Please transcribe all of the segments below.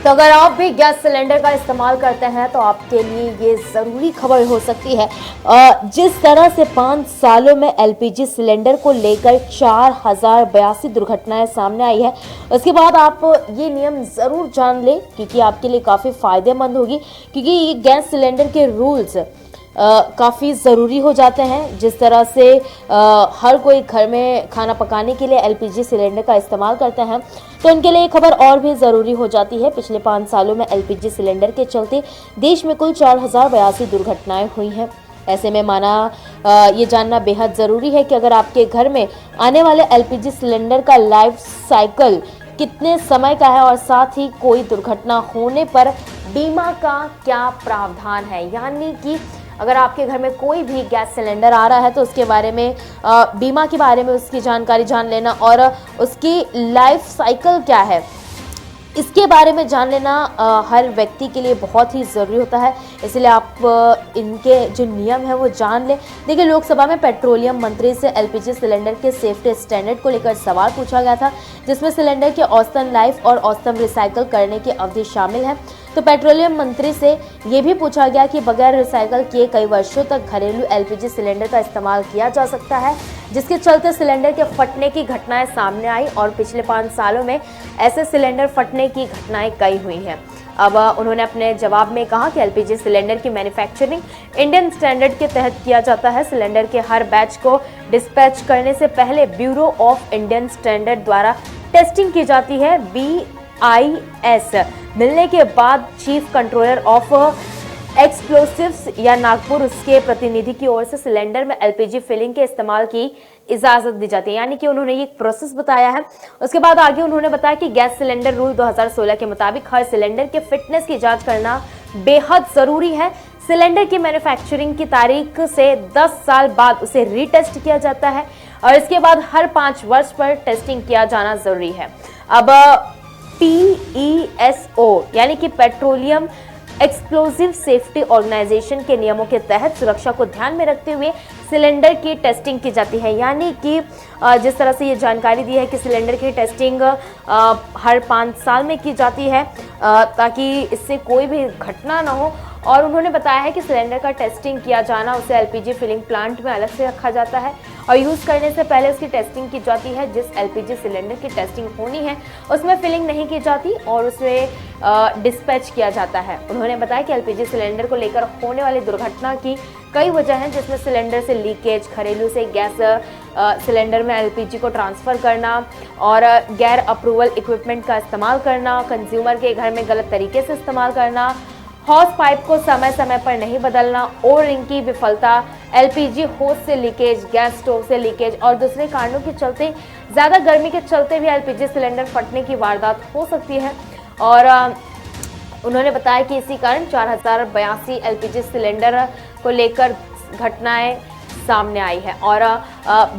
तो अगर आप भी गैस सिलेंडर का इस्तेमाल करते हैं तो आपके लिए ये ज़रूरी खबर हो सकती है। जिस तरह से 5 सालों में एलपीजी सिलेंडर को लेकर 4082 दुर्घटनाएं सामने आई है, उसके बाद आप ये नियम ज़रूर जान लें क्योंकि आपके लिए काफ़ी फ़ायदेमंद होगी। क्योंकि ये गैस सिलेंडर के रूल्स काफ़ी ज़रूरी हो जाते हैं। जिस तरह से हर कोई घर में खाना पकाने के लिए एलपीजी सिलेंडर का इस्तेमाल करते हैं, तो उनके लिए खबर और भी ज़रूरी हो जाती है। पिछले 5 सालों में एलपीजी सिलेंडर के चलते देश में कुल 4082 दुर्घटनाएं हुई हैं। ऐसे में ये जानना बेहद ज़रूरी है कि अगर आपके घर में आने वाले एलपीजी सिलेंडर का लाइफ साइकिल कितने समय का है और साथ ही कोई दुर्घटना होने पर बीमा का क्या प्रावधान है। यानी कि अगर आपके घर में कोई भी गैस सिलेंडर आ रहा है तो उसके बारे में बीमा के बारे में उसकी जानकारी जान लेना और उसकी लाइफ साइकिल क्या है, इसके बारे में जान लेना हर व्यक्ति के लिए बहुत ही ज़रूरी होता है। इसलिए आप इनके जो नियम है वो जान लें। देखिए, लोकसभा में पेट्रोलियम मंत्री से एलपीजी सिलेंडर के सेफ्टी स्टैंडर्ड को लेकर सवाल पूछा गया था, जिसमें सिलेंडर के औसतन लाइफ और औसतन रिसाइकल करने की अवधि शामिल है। तो पेट्रोलियम मंत्री से ये भी पूछा गया कि बगैर रिसाइकल किए कई वर्षों तक घरेलू एलपीजी सिलेंडर का इस्तेमाल किया जा सकता है, जिसके चलते सिलेंडर के फटने की घटनाएं सामने आई और पिछले 5 सालों में ऐसे सिलेंडर फटने की घटनाएं कई हुई हैं। अब उन्होंने अपने जवाब में कहा कि एलपीजी सिलेंडर की मैन्युफैक्चरिंग इंडियन स्टैंडर्ड के तहत किया जाता है। सिलेंडर के हर बैच को डिस्पैच करने से पहले ब्यूरो ऑफ इंडियन स्टैंडर्ड द्वारा टेस्टिंग की जाती है। BIS मिलने के बाद चीफ कंट्रोलर ऑफ एक्सप्लोसिव्स या नागपुर, उसके प्रतिनिधि की ओर से सिलेंडर में एलपीजी फिलिंग के इस्तेमाल की इजाजत दी जाती है। यानी कि उन्होंने ये प्रोसेस बताया है। उसके बाद आगे उन्होंने बताया कि गैस सिलेंडर रूल 2016 के मुताबिक हर सिलेंडर के फिटनेस की जांच करना बेहद जरूरी है। सिलेंडर की मैन्युफैक्चरिंग की तारीख से 10 साल बाद उसे रीटेस्ट किया जाता है और इसके बाद हर 5 वर्ष पर टेस्टिंग किया जाना जरूरी है। अब PESO यानी कि पेट्रोलियम एक्सप्लोसिव सेफ्टी ऑर्गेनाइजेशन के नियमों के तहत सुरक्षा को ध्यान में रखते हुए सिलेंडर की टेस्टिंग की जाती है। यानी कि जिस तरह से ये जानकारी दी है कि सिलेंडर की टेस्टिंग हर 5 साल में की जाती है ताकि इससे कोई भी घटना ना हो। और उन्होंने बताया है कि सिलेंडर का टेस्टिंग किया जाना, उसे एलपीजी फिलिंग प्लांट में अलग से रखा जाता है और यूज़ करने से पहले उसकी टेस्टिंग की जाती है। जिस एलपीजी सिलेंडर की टेस्टिंग होनी है उसमें फिलिंग नहीं की जाती और उसमें डिस्पैच किया जाता है। उन्होंने बताया कि एलपीजी सिलेंडर को लेकर होने वाली दुर्घटना की कई वजह हैं, जिसमें सिलेंडर से लीकेज, घरेलू से गैस सिलेंडर में एलपीजी को ट्रांसफ़र करना और गैर अप्रूवल इक्विपमेंट का इस्तेमाल करना, कंज्यूमर के घर में गलत तरीके से इस्तेमाल करना, हॉस पाइप को समय समय पर नहीं बदलना, और इनकी विफलता, एलपीजी होस से लीकेज, गैस स्टोव से लीकेज और दूसरे कारणों के चलते, ज़्यादा गर्मी के चलते भी एलपीजी सिलेंडर फटने की वारदात हो सकती है। और उन्होंने बताया कि इसी कारण 4082 एलपीजी सिलेंडर को लेकर घटनाएं सामने आई है। और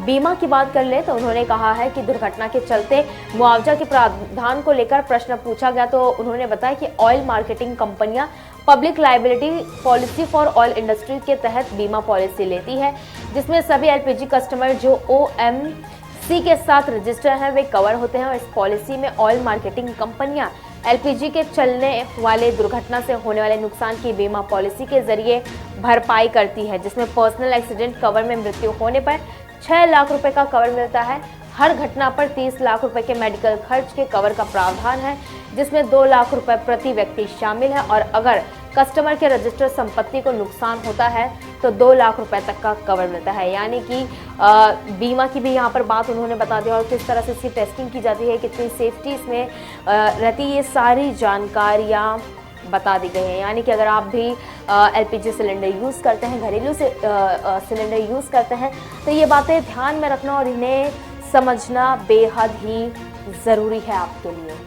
बीमा की बात कर ले तो उन्होंने कहा है कि दुर्घटना के चलते मुआवजा के प्रावधान को लेकर प्रश्न पूछा गया तो उन्होंने बताया कि ऑयल मार्केटिंग कंपनियां public liability policy for oil industry के तहत बीमा पॉलिसी लेती है, जिसमें सभी एलपीजी कस्टमर जो OMC के साथ रजिस्टर हैं वे कवर होते हैं। और इस पॉलिसी में ऑयल मार्केटिंग कंपनियां एलपीजी के चलने वाले दुर्घटना से होने वाले नुकसान की बीमा पॉलिसी के जरिए भरपाई करती है, जिसमें पर्सनल एक्सीडेंट कवर में मृत्यु होने पर 6 लाख रुपए का कवर मिलता है। हर घटना पर 30 लाख रुपए के मेडिकल खर्च के कवर का प्रावधान है, जिसमें 2 लाख रुपए प्रति व्यक्ति शामिल है। और अगर कस्टमर के रजिस्टर्ड संपत्ति को नुकसान होता है तो 2 लाख रुपए तक का कवर मिलता है। यानी कि बीमा की भी यहाँ पर बात उन्होंने बता दी और किस तरह से इसकी टेस्टिंग की जाती है, कितनी सेफ्टी इसमें रहती है, ये सारी जानकारियाँ बता दी गई हैं। यानी कि अगर आप भी एलपीजी सिलेंडर यूज़ करते हैं, घरेलू से सिलेंडर यूज़ करते हैं, तो ये बातें ध्यान में रखना और इन्हें समझना बेहद ही ज़रूरी है आपके लिए।